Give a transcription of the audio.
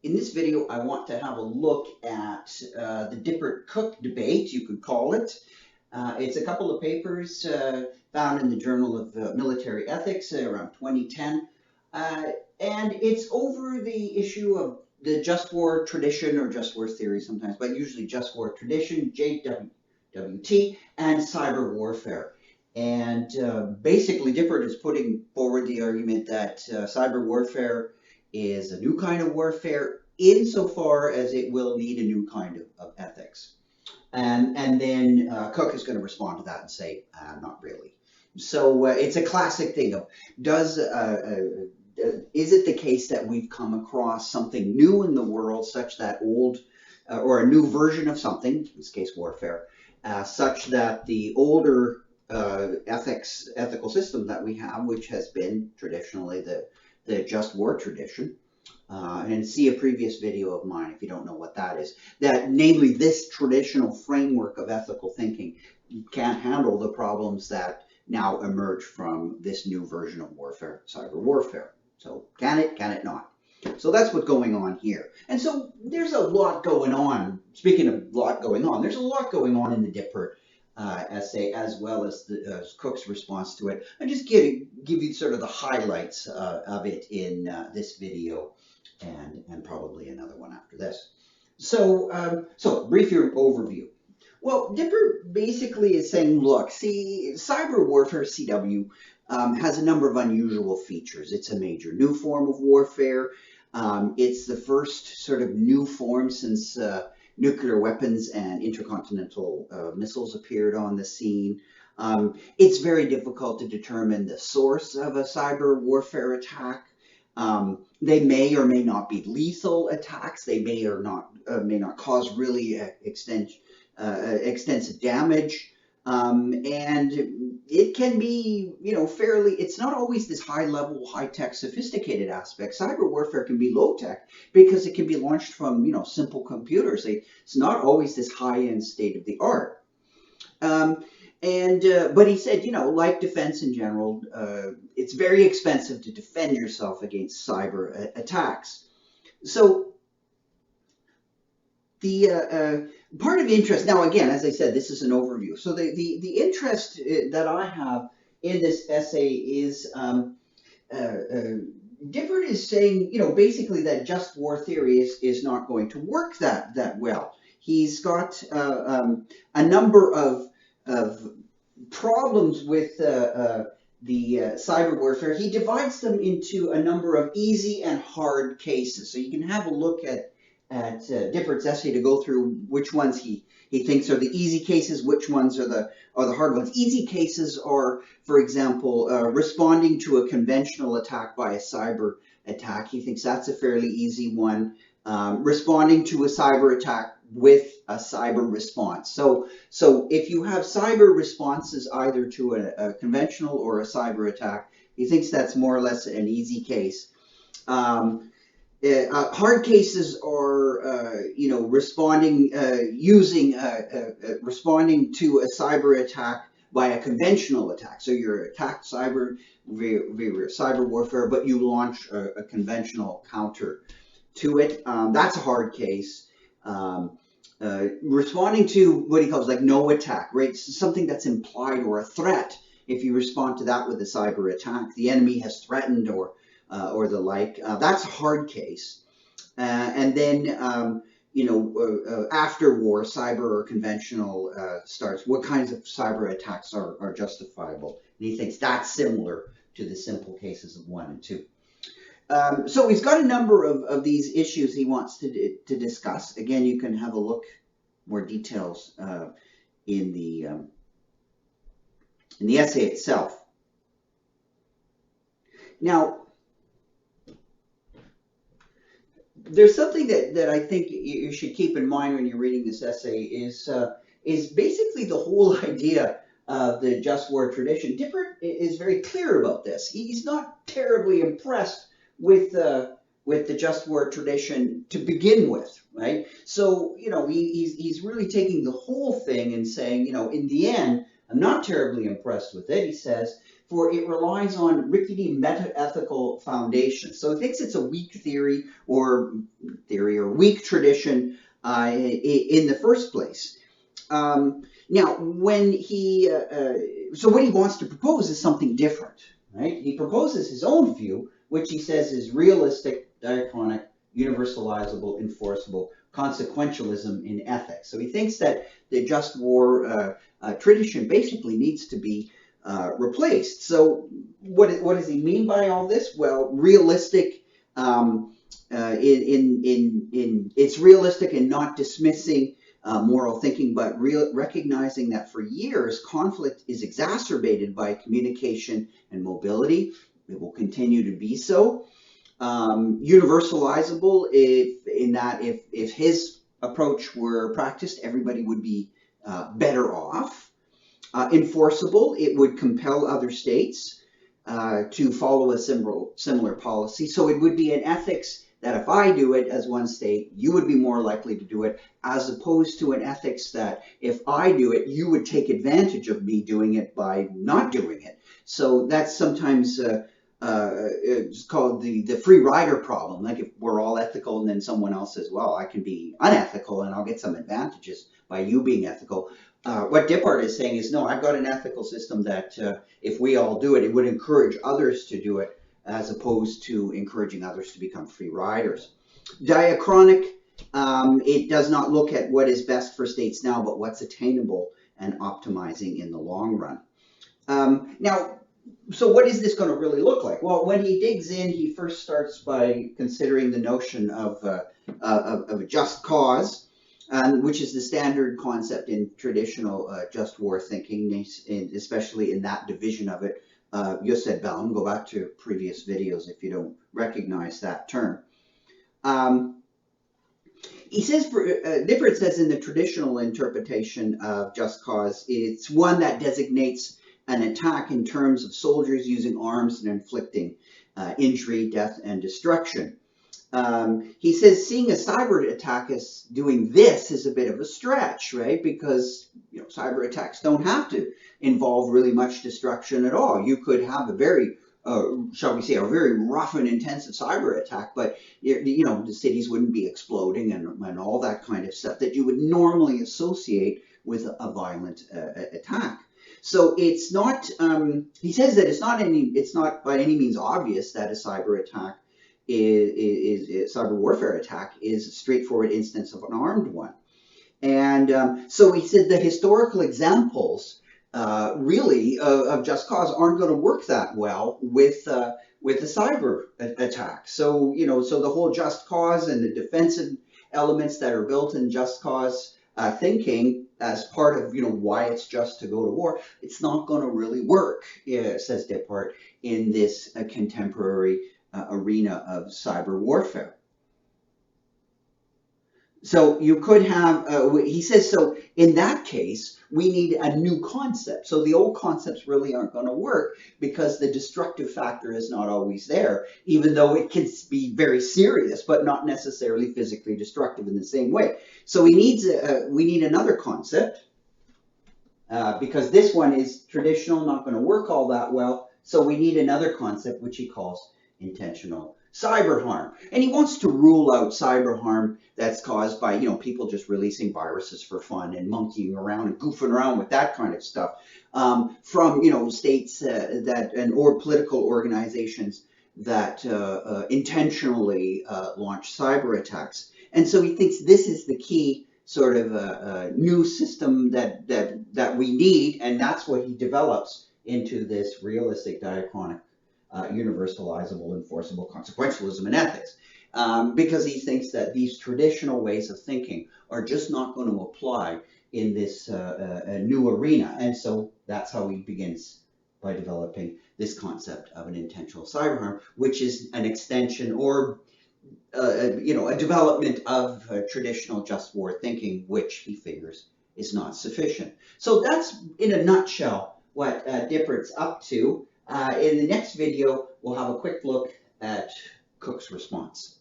In this video, I want to have a look at the Dipert-Cook debate, you could call it. It's a couple of papers found in the Journal of Military Ethics around 2010. And it's over the issue of the just war tradition, or just war theory sometimes, but usually just war tradition, JWT, and cyber warfare. And basically, Dipert is putting forward the argument that cyber warfare is a new kind of warfare insofar as it will need a new kind of ethics. And then Cook is going to respond to that and say, not really. So it's a classic thing of, is it the case that we've come across something new in the world such that old, or a new version of something, in this case warfare, such that the older ethical system that we have, which has been traditionally the just war tradition, and see a previous video of mine if you don't know what that is, that namely this traditional framework of ethical thinking can't handle the problems that now emerge from this new version of warfare, cyber warfare. So can it not? So that's what's going on here. And so there's a lot going on. Speaking of a lot going on, there's a lot going on in the Dipert essay, as well as Cook's response to it. I just give you sort of the highlights of it in this video, and probably another one after this. So brief overview. Well, Dipert basically is saying, look, see, cyber warfare, CW, has a number of unusual features. It's a major new form of warfare. It's the first sort of new form since nuclear weapons and intercontinental missiles appeared on the scene. It's very difficult to determine the source of a cyber warfare attack. They may or may not be lethal attacks. They may not cause really extensive damage. And it can be, fairly, it's not always this high level, high tech, sophisticated aspect. Cyber warfare can be low tech because it can be launched from, simple computers. It's not always this high end state of the art. But he said, like defense in general, it's very expensive to defend yourself against cyber attacks. So the part of interest, now again, as I said, this is an overview. So the interest that I have in this essay is Dipert is saying, basically that just war theory is not going to work that well. He's got a number of problems with the cyber warfare. He divides them into a number of easy and hard cases. So you can have a look at Dipert's essay to go through which ones he thinks are the easy cases, which ones are the hard ones. Easy cases are, for example, responding to a conventional attack by a cyber attack. He thinks that's a fairly easy one. Responding to a cyber attack with a cyber response. So if you have cyber responses either to a conventional or a cyber attack, he thinks that's more or less an easy case. Hard cases are, responding to a cyber attack by a conventional attack. So you're attacked cyber warfare, but you launch a conventional counter to it. That's a hard case. Responding to what he calls like no attack, right? Something that's implied or a threat. If you respond to that with a cyber attack, the enemy has threatened or the like. That's a hard case. And then, after war, cyber or conventional starts. What kinds of cyber attacks are justifiable? And he thinks that's similar to the simple cases of 1 and 2. So he's got a number of these issues he wants to discuss. Again, you can have a look, more details in the essay itself. Now, there's something that I think you should keep in mind when you're reading this essay is basically the whole idea of the just war tradition. Dipert is very clear about this. He's not terribly impressed with the just war tradition to begin with, right? So he's really taking the whole thing and saying, in the end, I'm not terribly impressed with it. He says, for it relies on rickety meta-ethical foundations. So he thinks it's a weak theory or weak tradition in the first place. Now, when so what he wants to propose is something different, right? He proposes his own view, which he says is realistic, diachronic, universalizable, enforceable consequentialism in ethics. So he thinks that the just war tradition basically needs to be replaced. So what does he mean by all this? Well, realistic it's realistic in not dismissing moral thinking, but recognizing that for years conflict is exacerbated by communication and mobility. It will continue to be so. Universalizable, if his approach were practiced, everybody would be better off. Enforceable, it would compel other states to follow a similar policy. So it would be an ethics that if I do it as one state, you would be more likely to do it, as opposed to an ethics that if I do it, you would take advantage of me doing it by not doing it. So that's sometimes it's called the free rider problem. Like if we're all ethical and then someone else says, well, I can be unethical and I'll get some advantages by you being ethical. What Dipert is saying is, no, I've got an ethical system that if we all do it, it would encourage others to do it, as opposed to encouraging others to become free riders. Diachronic, it does not look at what is best for states now, but what's attainable and optimizing in the long run. Now, so what is this going to really look like? Well, when he digs in, he first starts by considering the notion of a just cause, which is the standard concept in traditional just war thinking, especially in that division of it. Joseph Baum, go back to previous videos if you don't recognize that term. He says, Dipert says in the traditional interpretation of just cause, it's one that designates an attack in terms of soldiers using arms and inflicting injury, death, and destruction. He says seeing a cyber attack as doing this is a bit of a stretch, right? Because cyber attacks don't have to involve really much destruction at all. You could have a very, shall we say, a very rough and intensive cyber attack, but the cities wouldn't be exploding and all that kind of stuff that you would normally associate with a violent attack. So it's not. He says that it's not by any means obvious that a cyber attack is cyber warfare attack is a straightforward instance of an armed one. And so he said the historical examples really of just cause aren't going to work that well with a cyber attack. So so the whole just cause and the defensive elements that are built in just cause thinking as part of why it's just to go to war, it's not going to really work, says Dipert, in this contemporary arena of cyber warfare. So you could have, he says, so in that case, we need a new concept. So the old concepts really aren't going to work because the destructive factor is not always there, even though it can be very serious, but not necessarily physically destructive in the same way. So we need another concept because this one is traditional, not going to work all that well. So we need another concept, which he calls intentional cyber harm. And he wants to rule out cyber harm that's caused by, people just releasing viruses for fun and monkeying around and goofing around with that kind of stuff from, states or political organizations that intentionally launch cyber attacks. And so he thinks this is the key sort of new system that we need, and that's what he develops into this realistic diachronic universalizable, enforceable consequentialism in ethics, because he thinks that these traditional ways of thinking are just not going to apply in this new arena. And so that's how he begins by developing this concept of an intentional cyber harm, which is an extension or a development of traditional just war thinking, which he figures is not sufficient. So that's in a nutshell what Dipert's up to. In the next video, we'll have a quick look at Cook's response.